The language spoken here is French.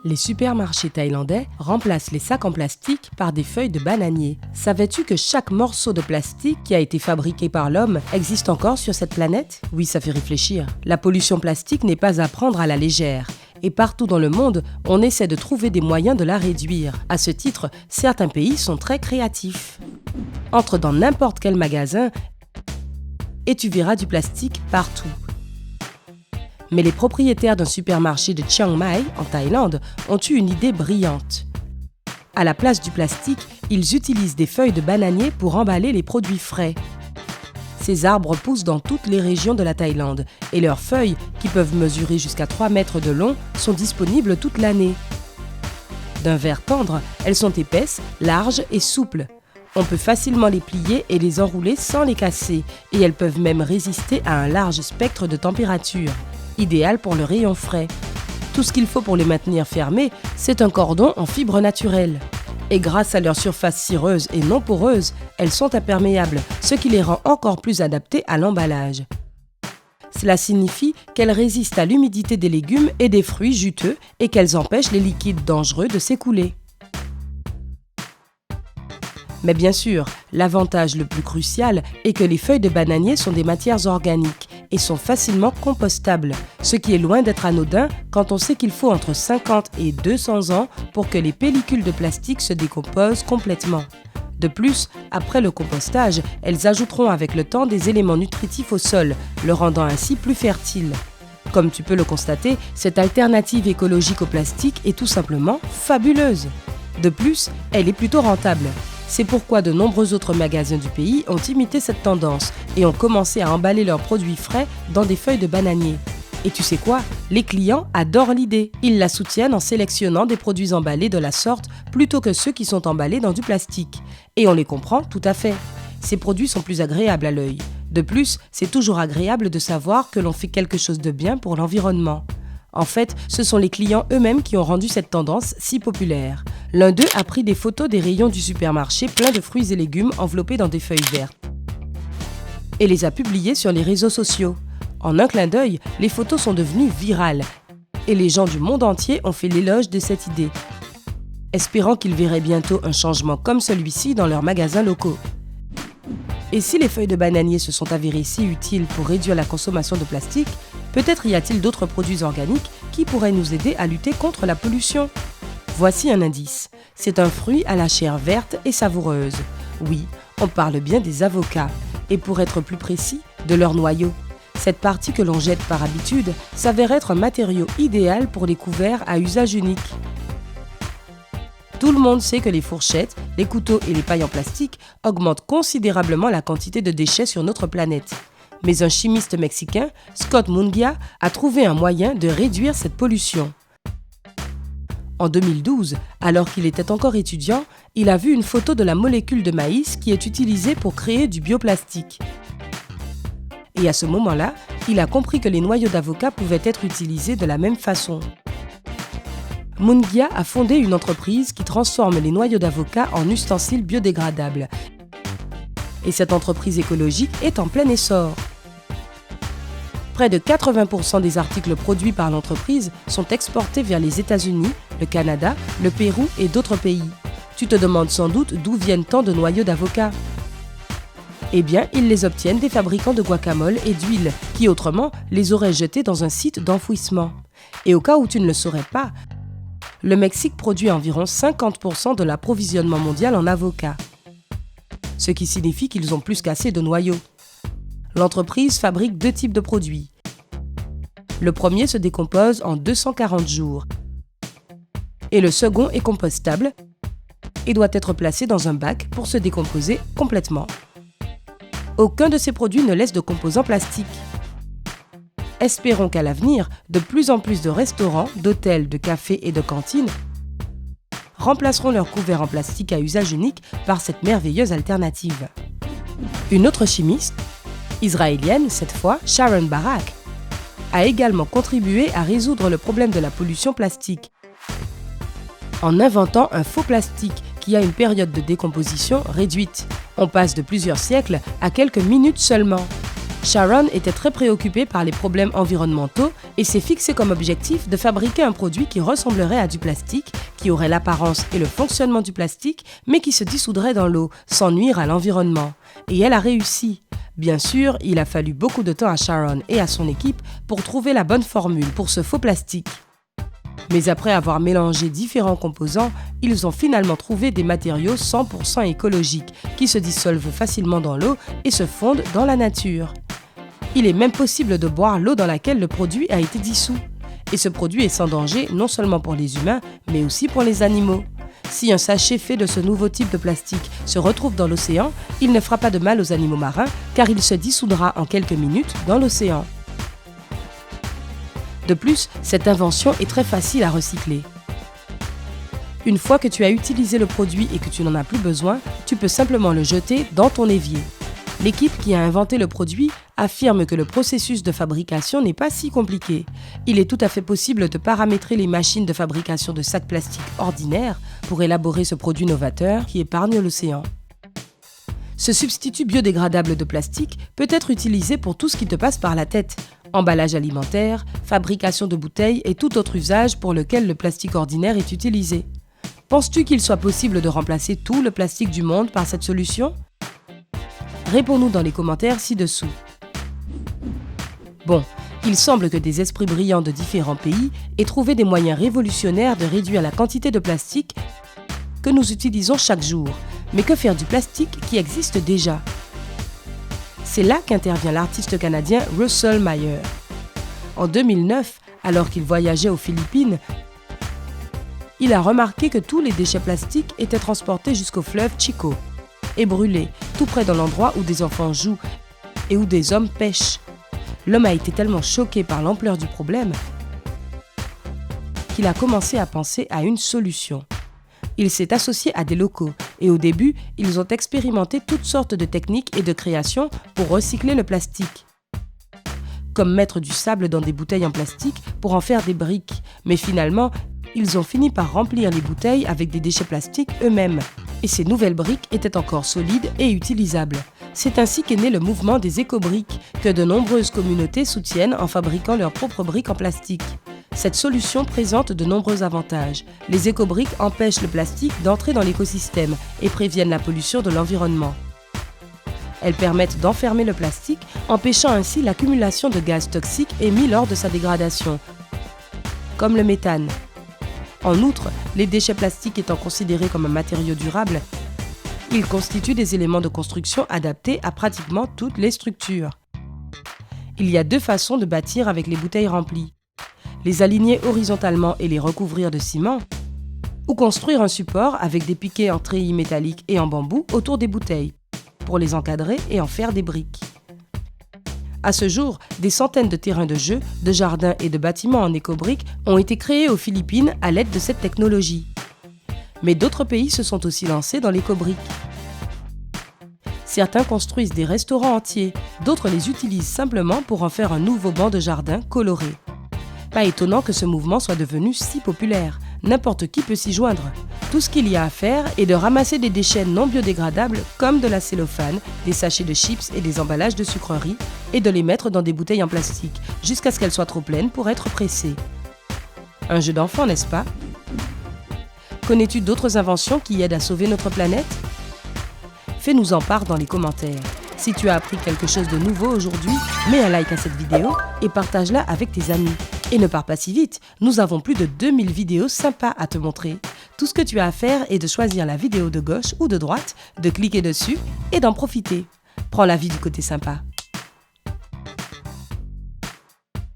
Les supermarchés thaïlandais remplacent les sacs en plastique par des feuilles de bananier. Savais-tu que chaque morceau de plastique qui a été fabriqué par l'homme existe encore sur cette planète? Oui, ça fait réfléchir. La pollution plastique n'est pas à prendre à la légère. Et partout dans le monde, on essaie de trouver des moyens de la réduire. À ce titre, certains pays sont très créatifs. Entre dans n'importe quel magasin et tu verras du plastique partout. Mais les propriétaires d'un supermarché de Chiang Mai, en Thaïlande, ont eu une idée brillante. À la place du plastique, ils utilisent des feuilles de bananier pour emballer les produits frais. Ces arbres poussent dans toutes les régions de la Thaïlande et leurs feuilles, qui peuvent mesurer jusqu'à 3 mètres de long, sont disponibles toute l'année. D'un vert tendre, elles sont épaisses, larges et souples. On peut facilement les plier et les enrouler sans les casser, et elles peuvent même résister à un large spectre de température. Idéal pour le rayon frais. Tout ce qu'il faut pour les maintenir fermés, c'est un cordon en fibre naturelle. Et grâce à leur surface cireuse et non poreuse, elles sont imperméables, ce qui les rend encore plus adaptées à l'emballage. Cela signifie qu'elles résistent à l'humidité des légumes et des fruits juteux et qu'elles empêchent les liquides dangereux de s'écouler. Mais bien sûr, l'avantage le plus crucial est que les feuilles de bananier sont des matières organiques et sont facilement compostables, ce qui est loin d'être anodin quand on sait qu'il faut entre 50 et 200 ans pour que les pellicules de plastique se décomposent complètement. De plus, après le compostage, elles ajouteront avec le temps des éléments nutritifs au sol, le rendant ainsi plus fertile. Comme tu peux le constater, cette alternative écologique au plastique est tout simplement fabuleuse. De plus, elle est plutôt rentable. C'est pourquoi de nombreux autres magasins du pays ont imité cette tendance et ont commencé à emballer leurs produits frais dans des feuilles de bananier. Et tu sais quoi? Les clients adorent l'idée. Ils la soutiennent en sélectionnant des produits emballés de la sorte plutôt que ceux qui sont emballés dans du plastique. Et on les comprend tout à fait. Ces produits sont plus agréables à l'œil. De plus, c'est toujours agréable de savoir que l'on fait quelque chose de bien pour l'environnement. En fait, ce sont les clients eux-mêmes qui ont rendu cette tendance si populaire. L'un d'eux a pris des photos des rayons du supermarché pleins de fruits et légumes enveloppés dans des feuilles vertes et les a publiées sur les réseaux sociaux. En un clin d'œil, les photos sont devenues virales et les gens du monde entier ont fait l'éloge de cette idée, espérant qu'ils verraient bientôt un changement comme celui-ci dans leurs magasins locaux. Et si les feuilles de bananier se sont avérées si utiles pour réduire la consommation de plastique, peut-être y a-t-il d'autres produits organiques qui pourraient nous aider à lutter contre la pollution. Voici un indice. C'est un fruit à la chair verte et savoureuse. Oui, on parle bien des avocats. Et pour être plus précis, de leur noyau. Cette partie que l'on jette par habitude s'avère être un matériau idéal pour les couverts à usage unique. Tout le monde sait que les fourchettes, les couteaux et les pailles en plastique augmentent considérablement la quantité de déchets sur notre planète. Mais un chimiste mexicain, Scott Munguia, a trouvé un moyen de réduire cette pollution. En 2012, alors qu'il était encore étudiant, il a vu une photo de la molécule de maïs qui est utilisée pour créer du bioplastique. Et à ce moment-là, il a compris que les noyaux d'avocat pouvaient être utilisés de la même façon. Munguia a fondé une entreprise qui transforme les noyaux d'avocat en ustensiles biodégradables. Et cette entreprise écologique est en plein essor. Près de 80% des articles produits par l'entreprise sont exportés vers les États-Unis, le Canada, le Pérou et d'autres pays. Tu te demandes sans doute d'où viennent tant de noyaux d'avocat. Eh bien, ils les obtiennent des fabricants de guacamole et d'huile, qui autrement les auraient jetés dans un site d'enfouissement. Et au cas où tu ne le saurais pas, le Mexique produit environ 50% de l'approvisionnement mondial en avocats. Ce qui signifie qu'ils ont plus qu'assez de noyaux. L'entreprise fabrique 2 types de produits. Le premier se décompose en 240 jours. Et le second est compostable et doit être placé dans un bac pour se décomposer complètement. Aucun de ces produits ne laisse de composants plastiques. Espérons qu'à l'avenir, de plus en plus de restaurants, d'hôtels, de cafés et de cantines remplaceront leurs couverts en plastique à usage unique par cette merveilleuse alternative. Une autre chimiste, israélienne cette fois, Sharon Barak, a également contribué à résoudre le problème de la pollution plastique en inventant un faux plastique qui a une période de décomposition réduite. On passe de plusieurs siècles à quelques minutes seulement. Sharon était très préoccupée par les problèmes environnementaux et s'est fixé comme objectif de fabriquer un produit qui ressemblerait à du plastique, qui aurait l'apparence et le fonctionnement du plastique, mais qui se dissoudrait dans l'eau, sans nuire à l'environnement. Et elle a réussi. Bien sûr, il a fallu beaucoup de temps à Sharon et à son équipe pour trouver la bonne formule pour ce faux plastique. Mais après avoir mélangé différents composants, ils ont finalement trouvé des matériaux 100% écologiques qui se dissolvent facilement dans l'eau et se fondent dans la nature. Il est même possible de boire l'eau dans laquelle le produit a été dissous. Et ce produit est sans danger non seulement pour les humains, mais aussi pour les animaux. Si un sachet fait de ce nouveau type de plastique se retrouve dans l'océan, il ne fera pas de mal aux animaux marins car il se dissoudra en quelques minutes dans l'océan. De plus, cette invention est très facile à recycler. Une fois que tu as utilisé le produit et que tu n'en as plus besoin, tu peux simplement le jeter dans ton évier. L'équipe qui a inventé le produit affirme que le processus de fabrication n'est pas si compliqué. Il est tout à fait possible de paramétrer les machines de fabrication de sacs plastiques ordinaires pour élaborer ce produit novateur qui épargne l'océan. Ce substitut biodégradable de plastique peut être utilisé pour tout ce qui te passe par la tête. Emballage alimentaire, fabrication de bouteilles et tout autre usage pour lequel le plastique ordinaire est utilisé. Penses-tu qu'il soit possible de remplacer tout le plastique du monde par cette solution ? Réponds-nous dans les commentaires ci-dessous. Bon, il semble que des esprits brillants de différents pays aient trouvé des moyens révolutionnaires de réduire la quantité de plastique que nous utilisons chaque jour. Mais que faire du plastique qui existe déjà ? C'est là qu'intervient l'artiste canadien Russell Meyer. En 2009, alors qu'il voyageait aux Philippines, il a remarqué que tous les déchets plastiques étaient transportés jusqu'au fleuve Chico et brûlés, tout près de l'endroit où des enfants jouent et où des hommes pêchent. L'homme a été tellement choqué par l'ampleur du problème qu'il a commencé à penser à une solution. Il s'est associé à des locaux et au début, ils ont expérimenté toutes sortes de techniques et de créations pour recycler le plastique. Comme mettre du sable dans des bouteilles en plastique pour en faire des briques. Mais finalement, ils ont fini par remplir les bouteilles avec des déchets plastiques eux-mêmes. Et ces nouvelles briques étaient encore solides et utilisables. C'est ainsi qu'est né le mouvement des éco-briques, que de nombreuses communautés soutiennent en fabriquant leurs propres briques en plastique. Cette solution présente de nombreux avantages. Les éco-briques empêchent le plastique d'entrer dans l'écosystème et préviennent la pollution de l'environnement. Elles permettent d'enfermer le plastique, empêchant ainsi l'accumulation de gaz toxiques émis lors de sa dégradation, comme le méthane. En outre, les déchets plastiques étant considérés comme un matériau durable, ils constituent des éléments de construction adaptés à pratiquement toutes les structures. Il y a deux façons de bâtir avec les bouteilles remplies. Les aligner horizontalement et les recouvrir de ciment, ou construire un support avec des piquets en treillis métalliques et en bambou autour des bouteilles, pour les encadrer et en faire des briques. À ce jour, des centaines de terrains de jeux, de jardins et de bâtiments en éco-briques ont été créés aux Philippines à l'aide de cette technologie. Mais d'autres pays se sont aussi lancés dans l'éco-brique. Certains construisent des restaurants entiers, d'autres les utilisent simplement pour en faire un nouveau banc de jardin coloré. Pas étonnant que ce mouvement soit devenu si populaire. N'importe qui peut s'y joindre. Tout ce qu'il y a à faire est de ramasser des déchets non biodégradables comme de la cellophane, des sachets de chips et des emballages de sucreries et de les mettre dans des bouteilles en plastique jusqu'à ce qu'elles soient trop pleines pour être pressées. Un jeu d'enfant, n'est-ce pas ? Connais-tu d'autres inventions qui aident à sauver notre planète ? Fais-nous en part dans les commentaires. Si tu as appris quelque chose de nouveau aujourd'hui, mets un like à cette vidéo et partage-la avec tes amis. Et ne pars pas si vite, nous avons plus de 2000 vidéos sympas à te montrer. Tout ce que tu as à faire est de choisir la vidéo de gauche ou de droite, de cliquer dessus et d'en profiter. Prends la vie du côté sympa.